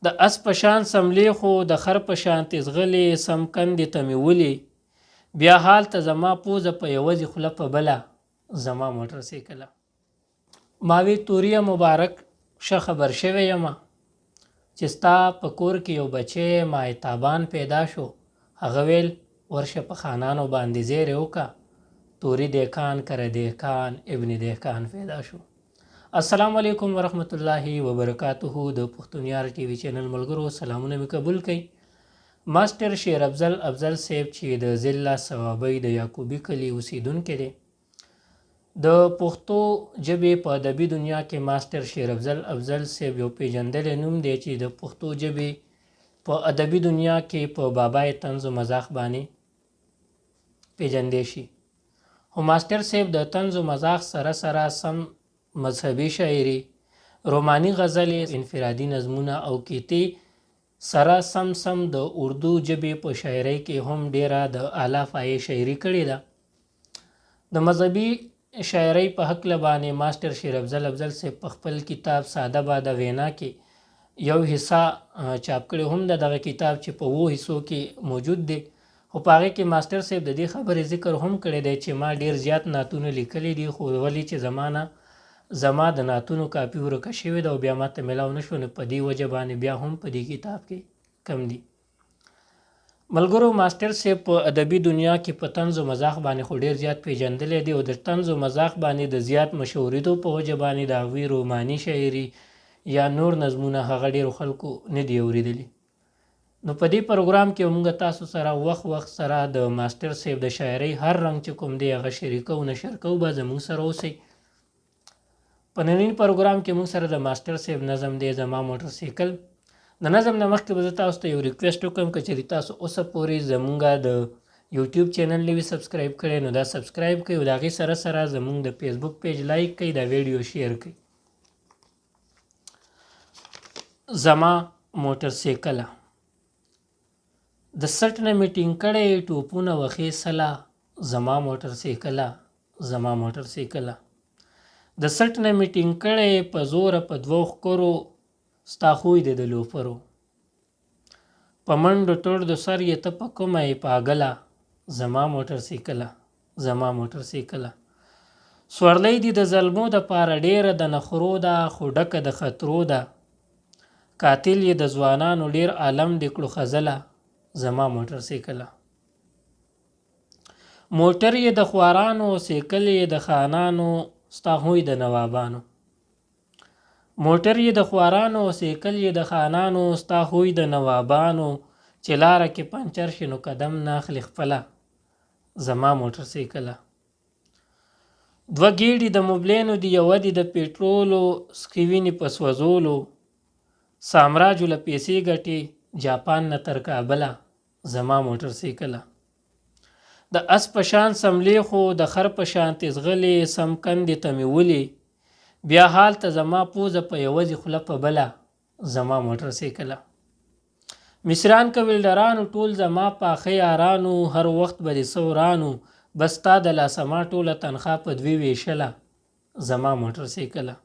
د اس په شان سملې خو د خر په شان تیزغلې سم کندې ته مې ولې بیا حال ته زما پوزه په یوازې خوله په بله زما موټر سایکله. ما وی توریه مبارک ښه خبر شوی یمه چې ستا په کور کې یو بچی مایتابان پیدا شو. هغه ویل ورشه په خانانو باندې زیری وکړه توری دیکان کره دیکان ابن دیکان پیدا شو. السلام علیکم ورحمت الله وبرکاته. د پښتونیار ټي وي چینل ملګرو سلامونه مې قبول کړئ. ماسټر شیر افضل صاحب چې د ضلع صوابۍ د یعقوبي کلي اوسیدونکی دی، د پښتو ژبې په ادبي دنیا کې ماسټر شیر افضل صاحب یو پیژندلی نوم دی چې د پښتو ژبې په ادبي دنیا کې په بابای طنز و مزاح باندې پیژندی شي. خو ماسټر صاحب د طنز و مزاح سره سره سم مذهبي شاعري، روماني غزلې، انفرادي نظمونه او کیتې سره سم د اردو ژبې په شاعرۍ کې هم ډیره د اعلی پایې شاعري کړې ده. د مذهبي شاعرۍ په هکله باندې ماسټر شیر افضل صاحب په خپل کتاب ساده باده وینا کې یو حصہ چاپ کړی هم ده. دغه کتاب چې په 2 حصو کې موجود دی، خو په هغې کې ماسټر صاحب د دې خبرې ذکر هم کړی دی چې ما ډیر زیات نعتونه لیکلي دي، خو ولې چې زما د نعتونو کاپي ورکه شوې ده او بیا ماته میلاو نه شو، نو په دې وجه باندې بیا هم په دې کتاب کې کم دي. ملګرو ماسټر صاحب په ادبي دنیا کې په طنز و مزاح باندې خو ډیر زیات پیژندلی دی او د طنز و مزاح باندې د زیات مشهوریدو په وجه باندې د هغوی روماني شاعري یا نور نظمونه هغه ډیرو خلکو نه دي اوریدلي. نو په دې پروګرام کې موږ تاسو سره وخت سره د ماسټر صاحب د شاعرۍ هر رنګ چې کوم دی هغه شریکو او نشر کوو. به زموږ سره اوسئ. په ننني پروګرام کې موږ سره د ماسټر صاحب نظم دی زما موټر سایکل. د نظم نه مخکې به زه تاسو ته یو ریکویسټ وکړم که چېرې تاسو اوسه پورې زموږ د یوټیوب چینل نه وي سبسکرایب کړی نو دا سبسکرایب کړئ او د هغې سره سره زموږ د فیسبوک پیج لایک کړئ، دا ویډیو شیر کړئ. زما موټر سایکله د سټ نه مې ټینګ کړی ټوپونه وښې سله زما موټر سایکله زما موټر سایکله د سټ نه مې ټینګ کړی په زوره په 2 ښکرو ستا خوی دی د لوفرو په منډو ټوړ د سر یې ته په کومه یې پاګله زما موټر سایکله زما موټر سایکله سورلی دي د ظلمو دپاره ډیره د نخرو ده خو ډکه د خطرو ده قاتل یې د ځوانانو ډیر عالم دې کړو خزله زما موټر سایکله موټر یې د خوارانو سایکل یې د خانانو ستا خوی د نوابانو موټر یې د خوارانو سایکل یې د خانانو ستا خوی د نوابانو چې لاره کې پنچر شي نو قدم نه اخلي خپله زما موټر سایکله 2 ګیډې د موبلینو دي یوه دي د پیټرولو سکې وینې په سوځولو سامراجو له پیسې ګټې جاپان نه تر کابله زما موټر سایکله د اس په شان سملې خو د خر په شان تیزغلې سم کندې ته مې ولې بیا حال ته زما پوزه په یوازې خوله په بله زما موټر سایکله مصریان که ویلډرانو ټول زما پاخه یارانو هر وخت به د سورانو بس تا د لاسه ما ټوله تنخوا په 2 ویشله زما موټر سایکله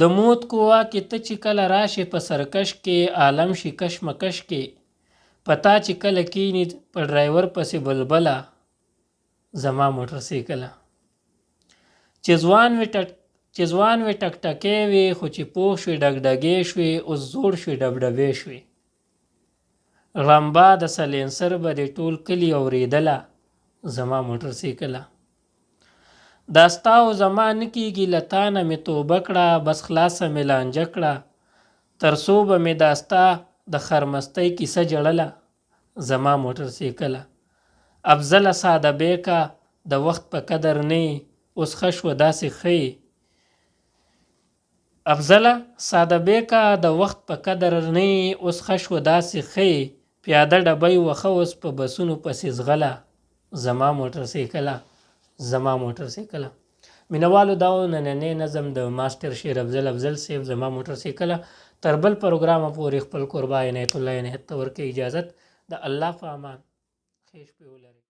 د موت کوه کې ته چې کله راشې په سرکش کې عالم شي کشمکش کې پتا چې کله کینی په ډرایور پسې بلبله زما موټر سایکله چې ځوان وې ټکټکې وې خو چې پوه شوې ډګډګې شوې اوس زوړ شوې ډبډبې شوې غلمبا د سلینسر به دې ټول کلي اورېدله زما موټر سایکله دا ستا او زما نه کېږي له تا نه مې توبه کړه بس خلاصه مې لانجه کړه تر څو به مې دا ستا د خرمستۍ کیسه جړله زما موټر سایکله افضله ساده بیکه د وخت په قدر نه اوس ښه شوه داسې ښه افضله ساده بیکه د وخت په قدر نه اوس ښه شوه داسې ښه پیاده ډبۍ وښه اوس په بسونو پسې ځغله زما موټر سایکله زما موټر سایکله. مینوالو دا نننی نظم د ماسټر شیر افضل صاحب زما موټر سایکله. تر بل پروګرامه پورې خپل کوربه عنایت الله عنایت ته ورکړئ اجازت. د الله په امان ښې شپې ولرئ.